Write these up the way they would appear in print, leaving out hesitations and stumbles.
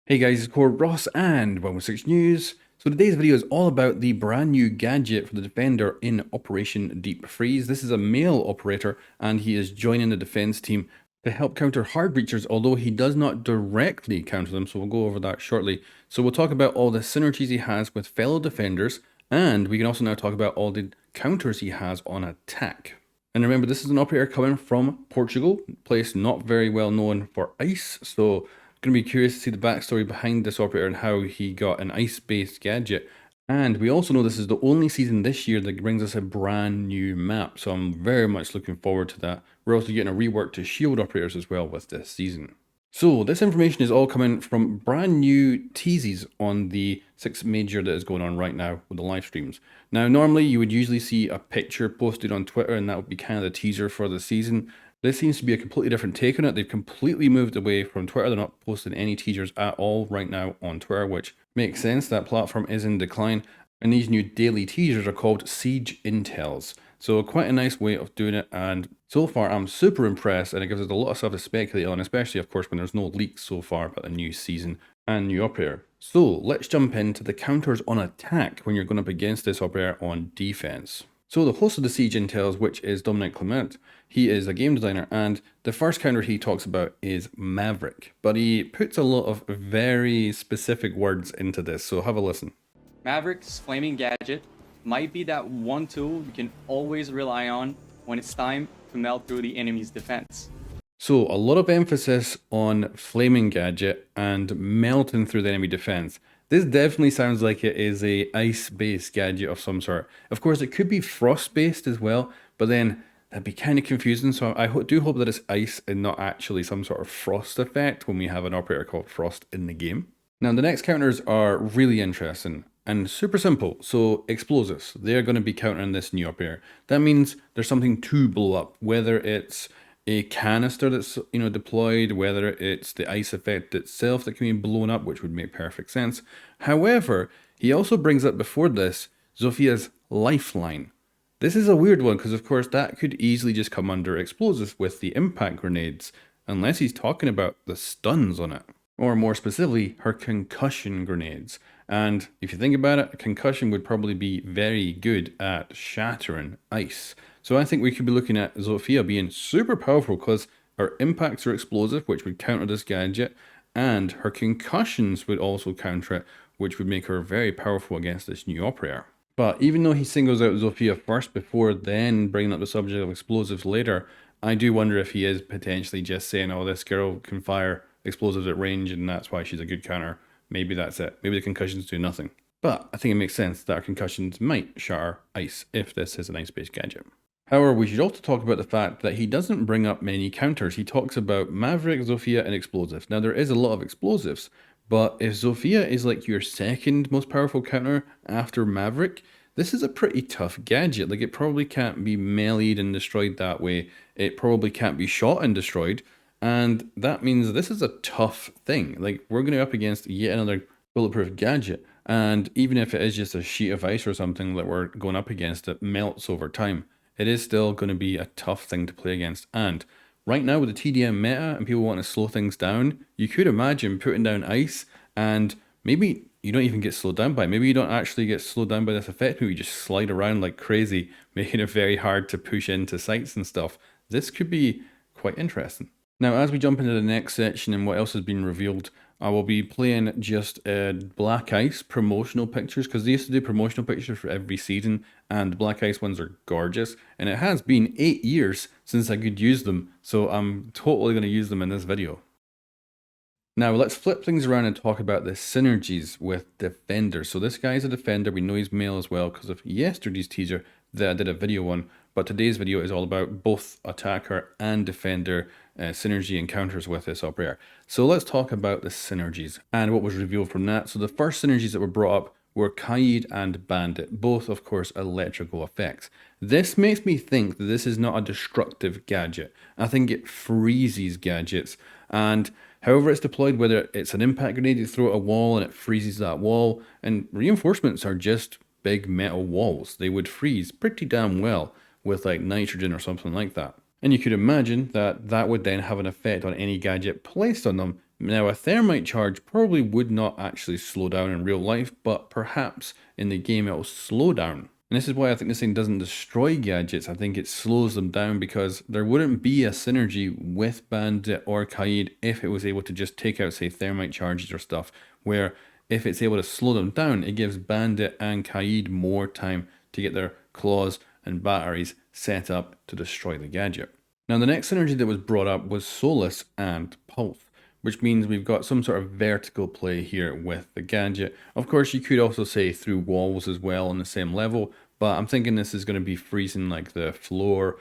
Hey guys, it's Core Ross and 116 News. So today's video is all about the brand new gadget for the Defender in Operation Deep Freeze. This is a male operator and he is joining the defense team to help counter hard breachers, although he does not directly counter them, so we'll go over that shortly. So we'll talk about all the synergies he has with fellow defenders, and we can also now talk about all the counters he has on attack. And remember, this is an operator coming from Portugal, a place not very well known for ice, so going to be curious to see the backstory behind this operator and how he got an ice-based gadget. And we also know this is the only season this year that brings us a brand new map, so I'm very much looking forward to that. We're also getting a rework to shield operators as well with this season. So this information is all coming from brand new teases on the 6th major that is going on right now with the live streams. Now normally you would usually see a picture posted on Twitter and that would be kind of the teaser for the season. This seems to be a completely different take on it. They've completely moved away from Twitter. They're not posting any teasers at all right now on Twitter, which makes sense. That platform is in decline. And these new daily teasers are called Siege Intels. So quite a nice way of doing it. And so far, I'm super impressed. And it gives us a lot of stuff to speculate on, especially, of course, when there's no leaks so far about the new season and new operator. So let's jump into the counters on attack when you're going up against this operator on defense. So the host of the Siege Intels, which is Dominic Clement, he is a game designer, and the first counter he talks about is Maverick, but he puts a lot of very specific words into this, so have a listen. Maverick's flaming gadget might be that one tool you can always rely on when it's time to melt through the enemy's defense. So a lot of emphasis on flaming gadget and melting through the enemy defense. This definitely sounds like it is a ice-based gadget of some sort. Of course, it could be frost-based as well, but then that'd be kind of confusing. So I do hope that it's ice and not actually some sort of frost effect when we have an operator called Frost in the game. Now, the next counters are really interesting and super simple. So explosives, they're going to be countering this new operator. That means there's something to blow up, whether it's a canister that's deployed, whether it's the ice effect itself that can be blown up, which would make perfect sense. However, he also brings up before this Zoffia's lifeline. This is a weird one because of course that could easily just come under explosives with the impact grenades, unless he's talking about the stuns on it, or more specifically her concussion grenades. And if you think about it, a concussion would probably be very good at shattering ice. So I think we could be looking at Zoffia being super powerful because her impacts are explosive, which would counter this gadget, and her concussions would also counter it, which would make her very powerful against this new operator. But even though he singles out Zoffia first before then bringing up the subject of explosives later, I do wonder if he is potentially just saying, oh, this girl can fire explosives at range and that's why she's a good counter. Maybe that's it. Maybe the concussions do nothing. But I think it makes sense that our concussions might shatter ice if this is an ice-based gadget. However, we should also talk about the fact that he doesn't bring up many counters. He talks about Maverick, Zoffia, and explosives. Now, there is a lot of explosives, but if Zoffia is like your second most powerful counter after Maverick, this is a pretty tough gadget. Like, it probably can't be meleeed and destroyed that way. It probably can't be shot and destroyed. And that means this is a tough thing. Like, we're going to up against yet another bulletproof gadget. And even if it is just a sheet of ice or something that we're going up against that melts over time, it is still going to be a tough thing to play against. And right now with the TDM meta and people want to slow things down, you could imagine putting down ice and maybe you don't even get slowed down by it. Maybe you don't actually get slowed down by this effect. Maybe you just slide around like crazy, making it very hard to push into sites and stuff. This could be quite interesting. Now, as we jump into the next section and what else has been revealed, I will be playing just Black Ice promotional pictures because they used to do promotional pictures for every season and Black Ice ones are gorgeous. And it has been 8 years since I could use them, so I'm totally going to use them in this video. Now, let's flip things around and talk about the synergies with Defender. So this guy is a Defender. We know he's male as well because of yesterday's teaser that I did a video on. But today's video is all about both Attacker and Defender synergy encounters with this operator. So let's talk about the synergies and what was revealed from that. So the first synergies that were brought up were Kaid and Bandit, both of course electrical effects. This makes me think that this is not a destructive gadget. I think it freezes gadgets, and however it's deployed, whether it's an impact grenade, you throw it at a wall and it freezes that wall, and reinforcements are just big metal walls. They would freeze pretty damn well with like nitrogen or something like that. And you could imagine that that would then have an effect on any gadget placed on them Now, a thermite charge probably would not actually slow down in real life, but perhaps in the game it will slow down. And this is why I think this thing doesn't destroy gadgets. I think it slows them down because there wouldn't be a synergy with Bandit or Kaid if it was able to just take out, say, thermite charges or stuff, where if it's able to slow them down, it gives Bandit and Kaid more time to get their claws and batteries set up to destroy the gadget. Now, the next synergy that was brought up was Solus and Pulse, which means we've got some sort of vertical play here with the gadget. Of course, you could also say through walls as well on the same level, but I'm thinking this is going to be freezing like the floor,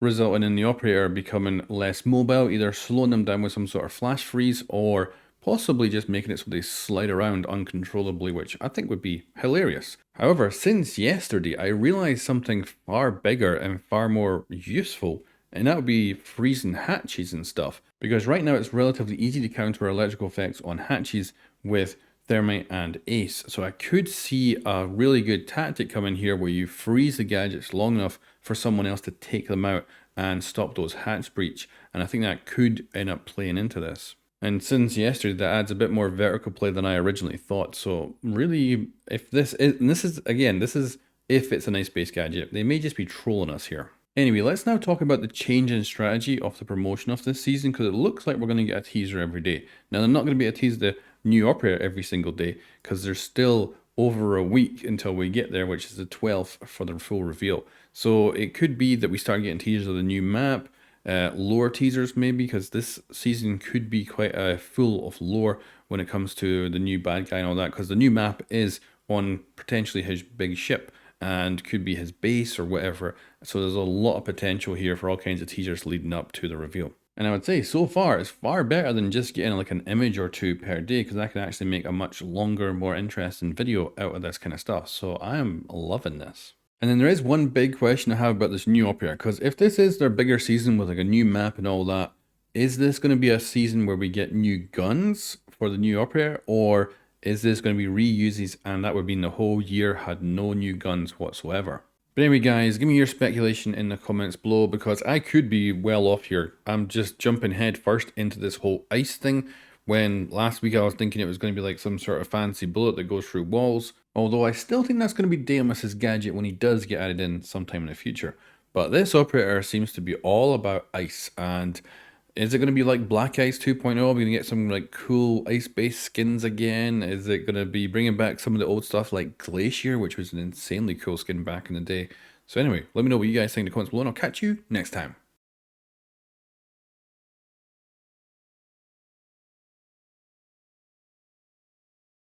resulting in the operator becoming less mobile, either slowing them down with some sort of flash freeze or possibly just making it so they slide around uncontrollably, which I think would be hilarious. However, since yesterday, I realized something far bigger and far more useful, and that would be freezing hatches and stuff. Because right now it's relatively easy to counter electrical effects on hatches with Thermite and Ace. So I could see a really good tactic come in here where you freeze the gadgets long enough for someone else to take them out and stop those hatch breach. And I think that could end up playing into this. And since yesterday, that adds a bit more vertical play than I originally thought. So really, if this is, and this is, again, this is if it's an ice-based gadget, they may just be trolling us here. Anyway, let's now talk about the change in strategy of the promotion of this season, because it looks like we're going to get a teaser every day. Now, they're not going to be a teaser the new operator every single day, because there's still over a week until we get there, which is the 12th for the full reveal. So it could be that we start getting teasers of the new map, lore teasers maybe, because this season could be quite full of lore when it comes to the new bad guy and all that, because the new map is on potentially his big ship and could be his base or whatever. So there's a lot of potential here for all kinds of teasers leading up to the reveal. And I would say so far it's far better than just getting like an image or two per day, because I can actually make a much longer, more interesting video out of this kind of stuff. So I am loving this. And then there is one big question I have about this new operator, because if this is their bigger season with like a new map and all that, is this going to be a season where we get new guns for the new operator, or is this going to be reuses and that would mean the whole year had no new guns whatsoever? But anyway guys, give me your speculation in the comments below, because I could be well off here. I'm just jumping head first into this whole ice thing, when last week I was thinking it was going to be like some sort of fancy bullet that goes through walls. Although I still think that's going to be Deimos' gadget when he does get added in sometime in the future. But this operator seems to be all about ice, and is it going to be like Black Ice 2.0? Are we going to get some like cool ice-based skins again? Is it going to be bringing back some of the old stuff like Glacier, which was an insanely cool skin back in the day? So anyway, let me know what you guys think in the comments below, and I'll catch you next time.